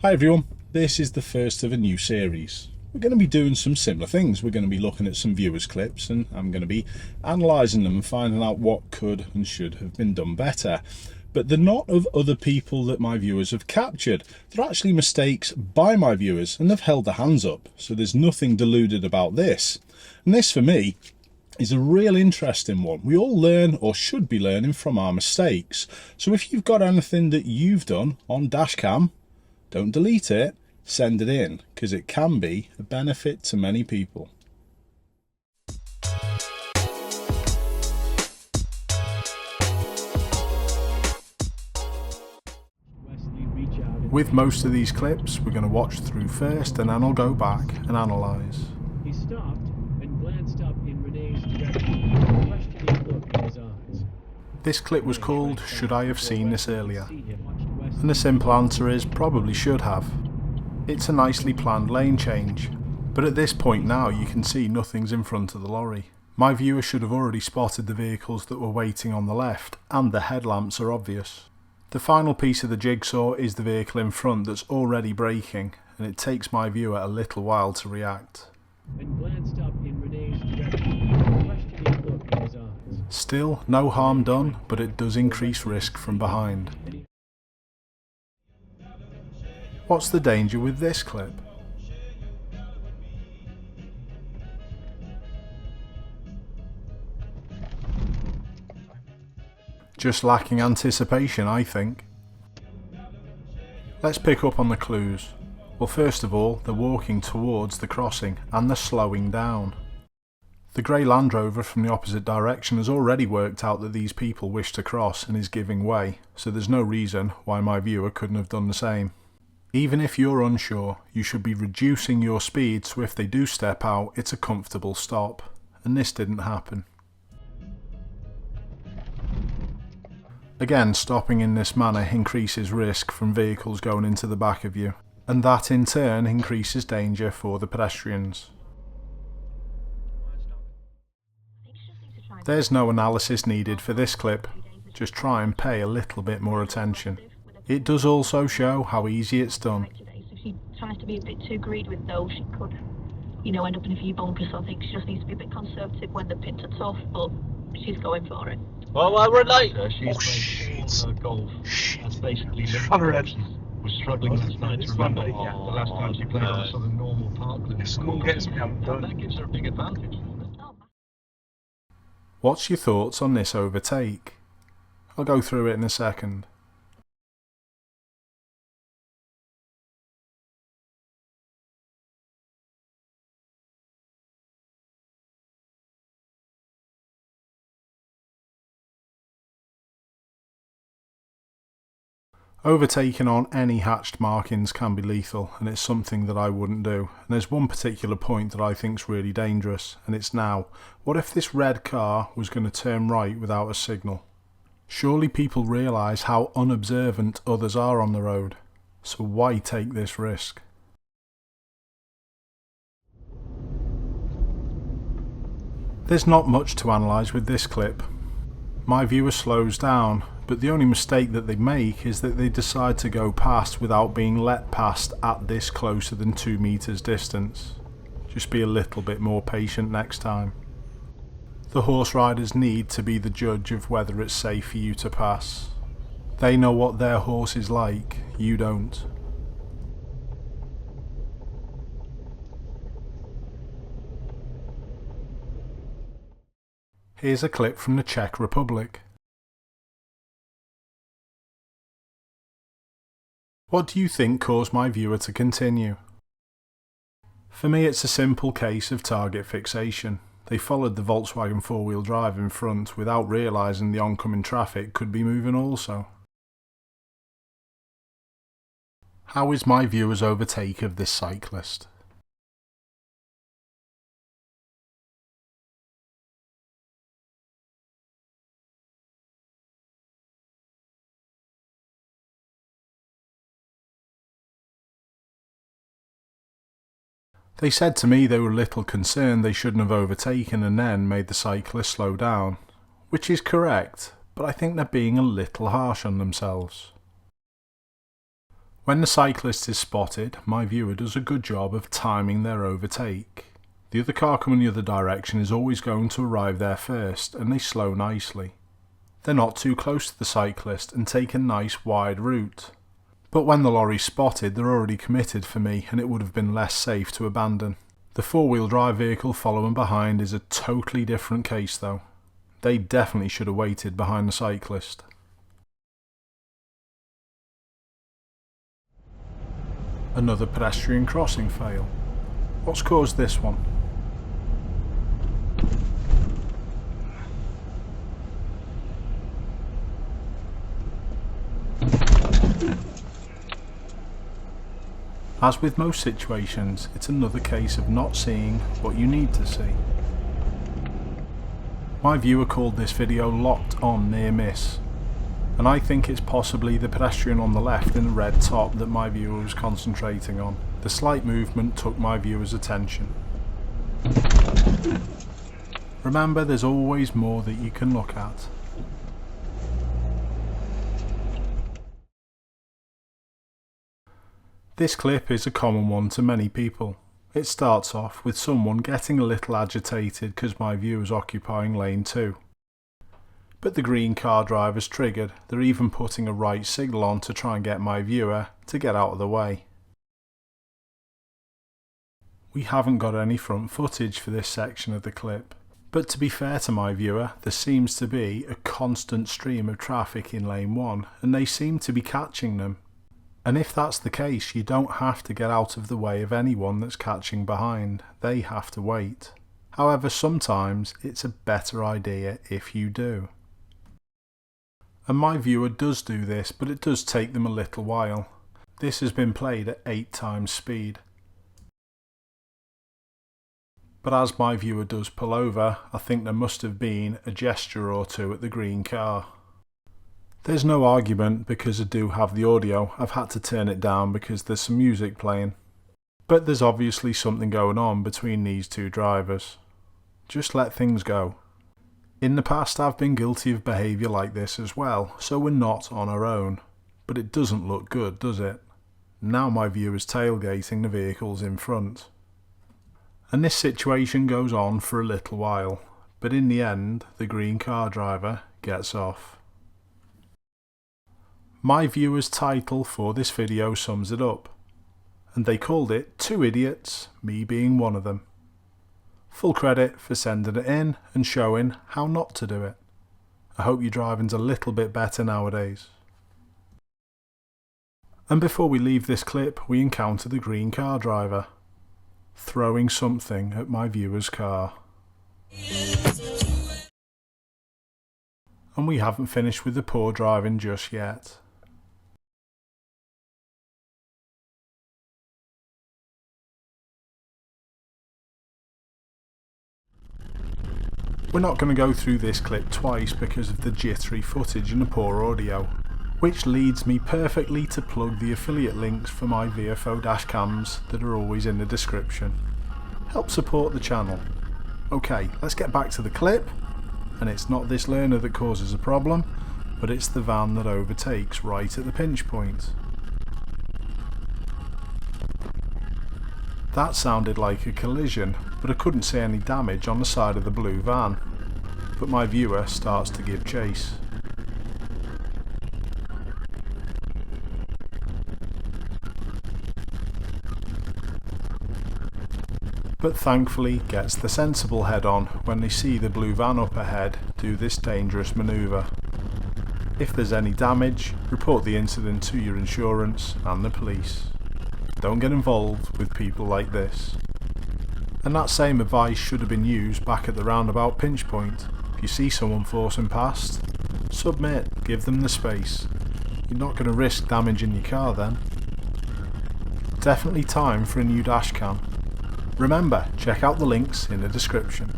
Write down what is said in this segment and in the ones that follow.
Hi everyone, this is the first of a new series. We're going to be doing some similar things. We're going to be looking at some viewers clips and I'm going to be analysing them and finding out what could and should have been done better. But they're not of other people that my viewers have captured. They're actually mistakes by my viewers and they've held their hands up. So there's nothing deluded about this. And this for me is a real interesting one. We all learn or should be learning from our mistakes. So if you've got anything that you've done on dashcam, don't delete it, send it in, because it can be a benefit to many people. With most of these clips, we're going to watch through first and then I'll go back and analyse. He stopped and glanced up in Renee's direction, a questioning look in his eyes. This clip was called Should I Have Seen This Earlier? And the simple answer is probably should have. It's a nicely planned lane change, but at this point now you can see nothing's in front of the lorry. My viewer should have already spotted the vehicles that were waiting on the left, and the headlamps are obvious. The final piece of the jigsaw is the vehicle in front that's already braking, and it takes my viewer a little while to react. And glanced up in Renee's direction, a questioning look in his eyes. Still, no harm done, but it does increase risk from behind. What's the danger with this clip? Just lacking anticipation, I think. Let's pick up on the clues. Well, first of all, they're walking towards the crossing and they're slowing down. The grey Land Rover from the opposite direction has already worked out that these people wish to cross and is giving way, so there's no reason why my viewer couldn't have done the same. Even if you're unsure, you should be reducing your speed so if they do step out, it's a comfortable stop. And this didn't happen. Again, stopping in this manner increases risk from vehicles going into the back of you, and that in turn increases danger for the pedestrians. There's no analysis needed for this clip, just try and pay a little bit more attention. It does also show how easy it's done. If she tries to be a bit too greedy with those, she could, end up in a few bunkers. So I think she just needs to be a bit conservative when the pins are tough, but she's going for it. Well, we're later. She's playing golf. That's basically was struggling last night to remember the last time she played on a sort of normal parkland. Someone gets me done. That gives her a big advantage. What's your thoughts on this overtake? I'll go through it in a second. Overtaking on any hatched markings can be lethal, and it's something that I wouldn't do. And there's one particular point that I think's really dangerous, and it's now. What if this red car was going to turn right without a signal? Surely people realise how unobservant others are on the road, so why take this risk? There's not much to analyse with this clip. My viewer slows down, but the only mistake that they make is that they decide to go past without being let past at this closer than 2 meters distance. Just be a little bit more patient next time. The horse riders need to be the judge of whether it's safe for you to pass. They know what their horse is like, you don't. Here's a clip from the Czech Republic. What do you think caused my viewer to continue? For me, it's a simple case of target fixation. They followed the Volkswagen four-wheel drive in front without realising the oncoming traffic could be moving also. How is my viewer's overtake of this cyclist? They said to me they were a little concerned they shouldn't have overtaken and then made the cyclist slow down, which is correct, but I think they're being a little harsh on themselves. When the cyclist is spotted, my viewer does a good job of timing their overtake. The other car coming the other direction is always going to arrive there first, and they slow nicely. They're not too close to the cyclist and take a nice wide route. But when the lorry's spotted, they're already committed for me, and it would have been less safe to abandon. The four-wheel drive vehicle following behind is a totally different case though. They definitely should have waited behind the cyclist. Another pedestrian crossing fail. What's caused this one? As with most situations, it's another case of not seeing what you need to see. My viewer called this video locked on near miss, and I think it's possibly the pedestrian on the left in the red top that my viewer was concentrating on. The slight movement took my viewer's attention. Remember, there's always more that you can look at. This clip is a common one to many people. It starts off with someone getting a little agitated because my viewer is occupying lane 2. But the green car driver's triggered. They're even putting a right signal on to try and get my viewer to get out of the way. We haven't got any front footage for this section of the clip, but to be fair to my viewer, there seems to be a constant stream of traffic in lane 1 and they seem to be catching them. And if that's the case, you don't have to get out of the way of anyone that's catching behind. They have to wait. However, sometimes it's a better idea if you do. And my viewer does do this, but it does take them a little while. This has been played at 8 times speed. But as my viewer does pull over, I think there must have been a gesture or two at the green car. There's no argument because I do have the audio. I've had to turn it down because there's some music playing. But there's obviously something going on between these two drivers. Just let things go. In the past I've been guilty of behaviour like this as well, so we're not on our own. But it doesn't look good, does it? Now my viewer's tailgating the vehicles in front. And this situation goes on for a little while, but in the end the green car driver gets off. My viewer's title for this video sums it up, and they called it Two Idiots, me being one of them. Full credit for sending it in and showing how not to do it. I hope your driving's a little bit better nowadays. And before we leave this clip, we encounter the green car driver throwing something at my viewer's car. And we haven't finished with the poor driving just yet. We're not going to go through this clip twice because of the jittery footage and the poor audio, which leads me perfectly to plug the affiliate links for my VFO dashcams that are always in the description. Help support the channel. Okay, let's get back to the clip, and it's not this learner that causes a problem, but it's the van that overtakes right at the pinch point. That sounded like a collision, but I couldn't see any damage on the side of the blue van. But my viewer starts to give chase. But thankfully gets the sensible head on when they see the blue van up ahead do this dangerous manoeuvre. If there's any damage, report the incident to your insurance and the police. Don't get involved with people like this. And that same advice should have been used back at the roundabout pinch point. If you see someone forcing past, submit, give them the space. You're not going to risk damaging your car then. Definitely time for a new dashcam. Remember, check out the links in the description.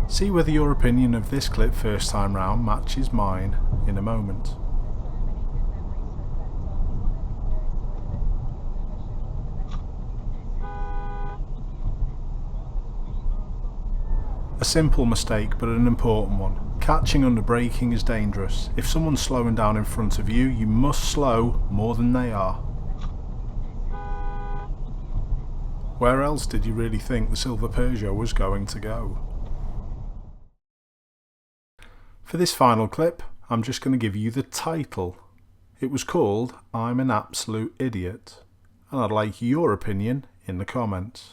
See whether your opinion of this clip first time round matches mine in a moment. A simple mistake, but an important one. Catching under braking is dangerous. If someone's slowing down in front of you, you must slow more than they are. Where else did you really think the silver Peugeot was going to go? For this final clip, I'm just going to give you the title. It was called I'm an Absolute Idiot, and I'd like your opinion in the comments.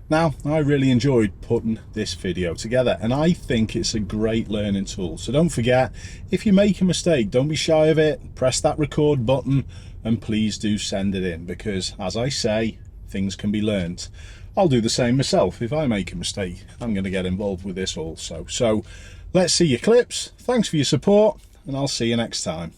Now, I really enjoyed putting this video together, and I think it's a great learning tool. So don't forget, if you make a mistake, don't be shy of it. Press that record button and please do send it in, because as I say, things can be learnt. I'll do the same myself. If I make a mistake, I'm going to get involved with this also. So let's see your clips. Thanks for your support, and I'll see you next time.